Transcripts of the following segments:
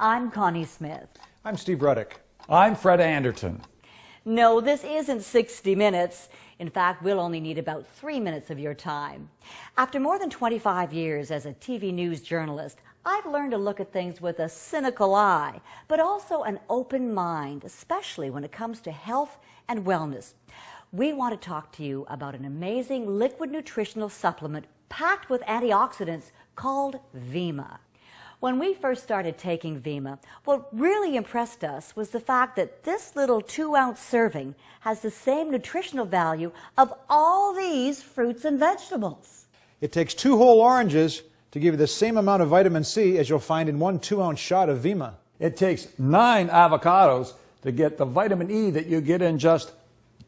I'm Connie Smith. I'm Steve Ruddick. I'm Fred Anderton. No, this isn't 60 minutes. In fact, we'll only need about 3 minutes of your time. After more than 25 years as a TV news journalist, I've learned to look at things with a cynical eye, but also an open mind, especially when it comes to health and wellness. We want to talk to you about an amazing liquid nutritional supplement packed with antioxidants called Vima. When we first started taking Vima, what really impressed us was the fact that this little 2-ounce serving has the same nutritional value of all these fruits and vegetables. It takes 2 whole oranges to give you the same amount of vitamin C as you'll find in 1 2-ounce shot of Vima. It takes 9 avocados to get the vitamin E that you get in just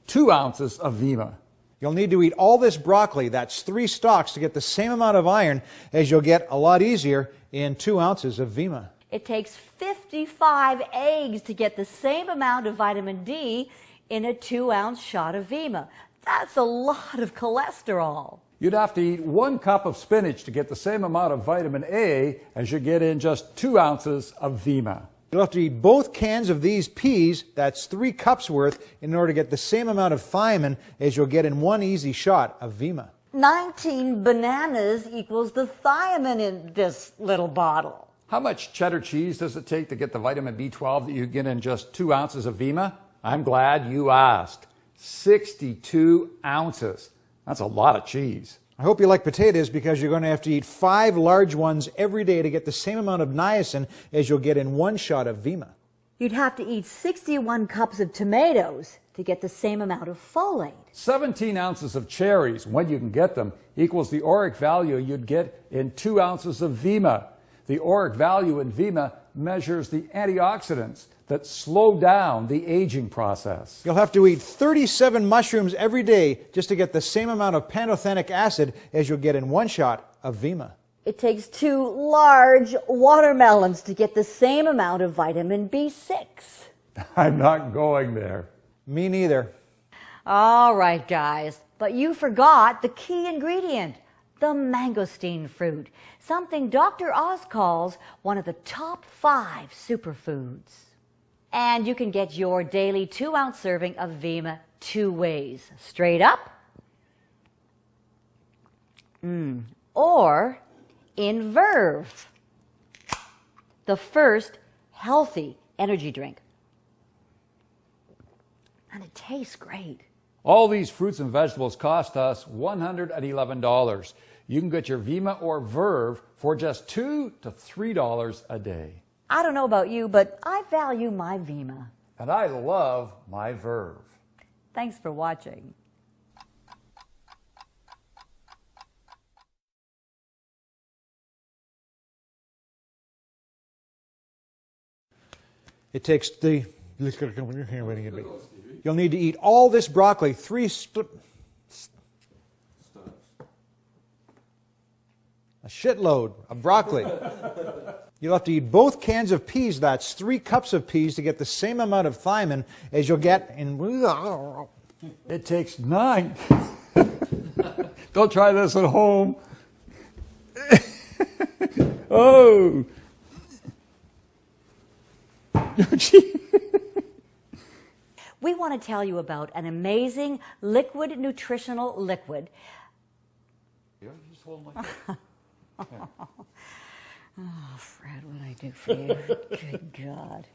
2 ounces of Vima. You'll need to eat all this broccoli, that's 3 stalks, to get the same amount of iron as you'll get a lot easier in 2 ounces of Vima. It takes 55 eggs to get the same amount of vitamin D in a 2-ounce shot of Vima. That's a lot of cholesterol. You'd have to eat 1 cup of spinach to get the same amount of vitamin A as you get in just 2 ounces of Vima. You'll have to eat both cans of these peas, that's 3 cups worth, in order to get the same amount of thiamine as you'll get in 1 easy shot of Vima. 19 bananas equals the thiamine in this little bottle. How much cheddar cheese does it take to get the vitamin B12 that you get in just 2 ounces of Vima? I'm glad you asked. 62 ounces. That's a lot of cheese. I hope you like potatoes because you're going to have to eat 5 large ones every day to get the same amount of niacin as you'll get in 1 shot of Vima. You'd have to eat 61 cups of tomatoes to get the same amount of folate. 17 ounces of cherries, when you can get them, equals the ORAC value you'd get in 2 ounces of Vima. The ORAC value in Vima measures the antioxidants that slow down the aging process. You'll have to eat 37 mushrooms every day just to get the same amount of pantothenic acid as you'll get in 1 shot of Vima. It takes 2 large watermelons to get the same amount of vitamin B6. I'm not going there. Me neither. All right, guys, but you forgot the key ingredient, the mangosteen fruit, something Dr. Oz calls one of the top 5 superfoods. And you can get your daily 2-ounce serving of Vima 2 ways, straight up, or in Verve, the first healthy energy drink. And it tastes great. All these fruits and vegetables cost us $111. You can get your Vima or Verve for just $2 to $3 a day. I don't know about you, but I value my Vima. And I love my Verve. Thanks for watching. It takes the... You'll need to eat all this broccoli, 3 a shitload of broccoli. You'll have to eat both cans of peas, that's 3 cups of peas, to get the same amount of thiamine as you'll get in... It takes 9. Don't try this at home. Oh. We want to tell you about an amazing liquid nutritional liquid. Just hold my... Oh, Fred, what did I do for you? Good God.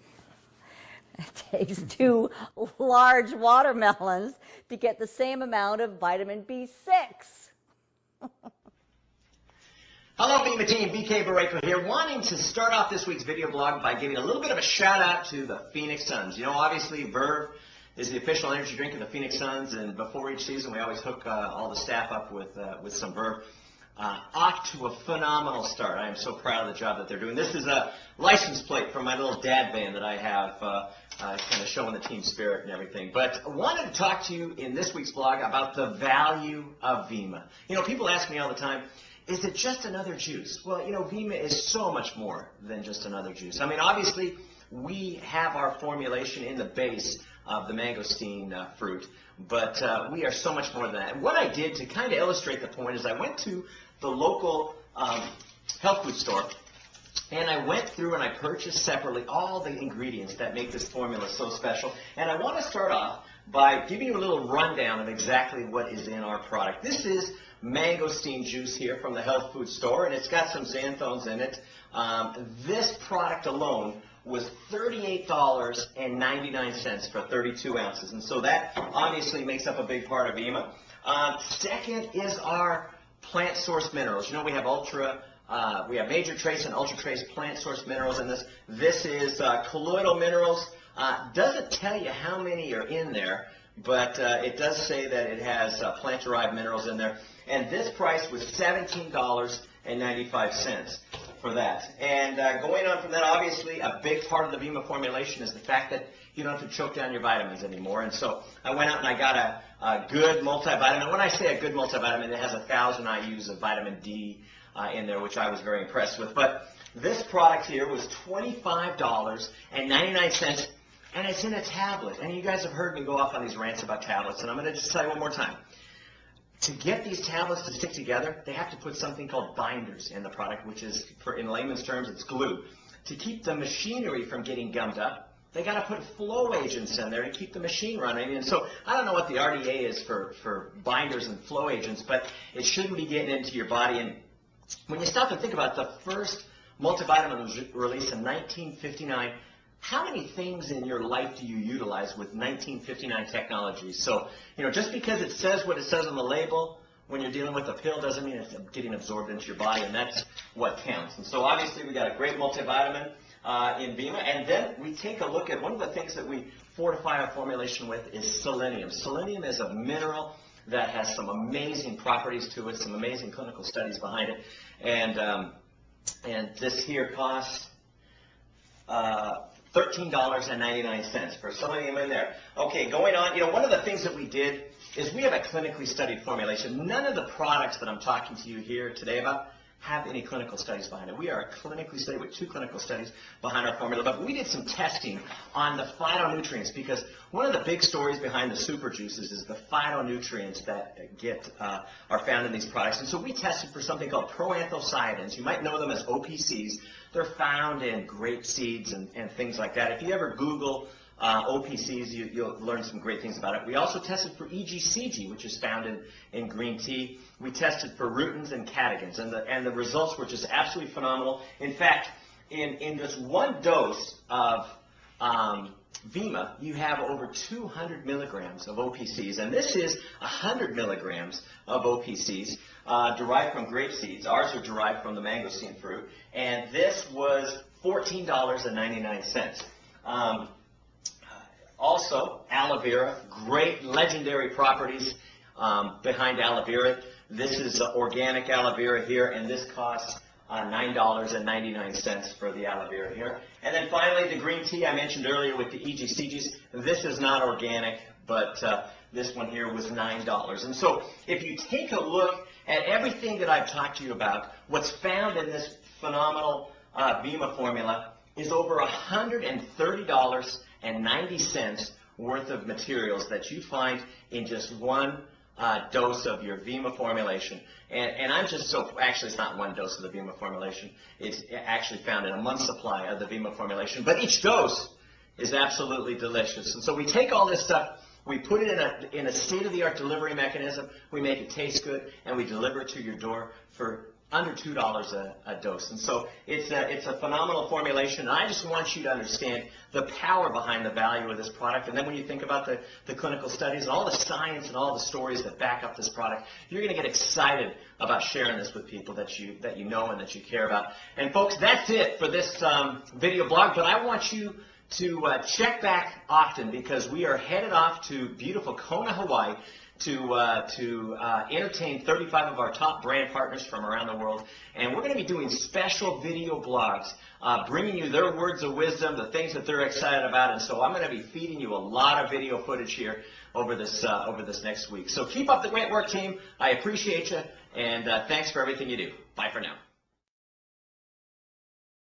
It takes 2 large watermelons to get the same amount of vitamin B6. Hello, Vima team. BK Barreto here, wanting to start off this week's video blog by giving a little bit of a shout out to the Phoenix Suns. You know, obviously, Verve is the official energy drink of the Phoenix Suns, and before each season, we always hook all the staff up with some Verve. Off to a phenomenal start. I am so proud of the job that they're doing. This is a license plate from my little dad band that I have, kind of showing the team spirit and everything. But I wanted to talk to you in this week's blog about the value of Vima. You know, people ask me all the time, is it just another juice? Well, you know, Vima is so much more than just another juice. I mean, obviously, we have our formulation in the base of the mangosteen fruit, but we are so much more than that. And what I did to kind of illustrate the point is I went to the local health food store And I went through and I purchased separately all the ingredients that make this formula so special. And I want to start off by giving you a little rundown of exactly what is in our product. This is mangosteen juice here from the health food store, and it's got some xanthones in it. This product alone was $38.99 for 32 ounces. And so that obviously makes up a big part of EMA. Second is our plant source minerals. You know, we have major trace and ultra trace plant source minerals in this. This is colloidal minerals. Doesn't tell you how many are in there, but it does say that it has plant-derived minerals in there. And this price was $17.95 for that. And going on from that, obviously, a big part of the Vima formulation is the fact that you don't have to choke down your vitamins anymore. And so I went out and I got a good multivitamin. When I say a good multivitamin, it has 1,000 IUs of vitamin D in there, which I was very impressed with. But this product here was $25.99, and it's in a tablet. And you guys have heard me go off on these rants about tablets, and I'm going to just tell you one more time. To get these tablets to stick together, they have to put something called binders in the product, which is, in layman's terms, it's glue. To keep the machinery from getting gummed up, they got to put flow agents in there to keep the machine running. And so I don't know what the RDA is for binders and flow agents, but it shouldn't be getting into your body. And when you stop and think about it, the first multivitamin was released in 1959. How many things in your life do you utilize with 1959 technology? So, you know, just because it says what it says on the label when you're dealing with a pill doesn't mean it's getting absorbed into your body, and that's what counts. And so obviously we got a great multivitamin in Vima, and then we take a look at one of the things that we fortify our formulation with is selenium. Selenium is a mineral that has some amazing properties to it, some amazing clinical studies behind it, and this here costs $13.99 for selenium in there. Okay, going on, you know, one of the things that we did is we have a clinically studied formulation. None of the products that I'm talking to you here today about have any clinical studies behind it. We are clinically studied with 2 clinical studies behind our formula, but we did some testing on the phytonutrients, because one of the big stories behind the super juices is the phytonutrients that are found in these products. And so we tested for something called proanthocyanins. You might know them as OPCs. They're found in grape seeds and things like that. If you ever Google OPCs, you'll learn some great things about it. We also tested for EGCG, which is found in green tea. We tested for rutins and catechins, and the results were just absolutely phenomenal. In fact, in just one dose of Vima, you have over 200 milligrams of OPCs, and this is 100 milligrams of OPCs derived from grape seeds. Ours are derived from the mangosteen fruit, and this was $14.99. Also, aloe vera, great legendary properties behind aloe vera. This is organic aloe vera here, and this costs $9.99 for the aloe vera here. And then finally, the green tea I mentioned earlier with the EGCGs. This is not organic, but this one here was $9. And so if you take a look at everything that I've talked to you about, what's found in this phenomenal Vima formula is over $130.90 worth of materials that you find in just one dose of your Vima formulation. And I'm just so, actually it's not one dose of the Vima formulation. It's actually found in a month's supply of the Vima formulation. But each dose is absolutely delicious. And so we take all this stuff, we put it in a state-of-the-art delivery mechanism, we make it taste good, and we deliver it to your door for under $2 a dose. And so it's a phenomenal formulation. And I just want you to understand the power behind the value of this product. And then when you think about the clinical studies and all the science and all the stories that back up this product, you're going to get excited about sharing this with people that you know and that you care about. And folks, that's it for this video blog. But I want you to check back often, because we are headed off to beautiful Kona, Hawaii, to entertain 35 of our top brand partners from around the world. And we're going to be doing special video blogs, bringing you their words of wisdom, the things that they're excited about. And so I'm going to be feeding you a lot of video footage here over this next week. So keep up the great work, team. I appreciate you, and thanks for everything you do. Bye for now.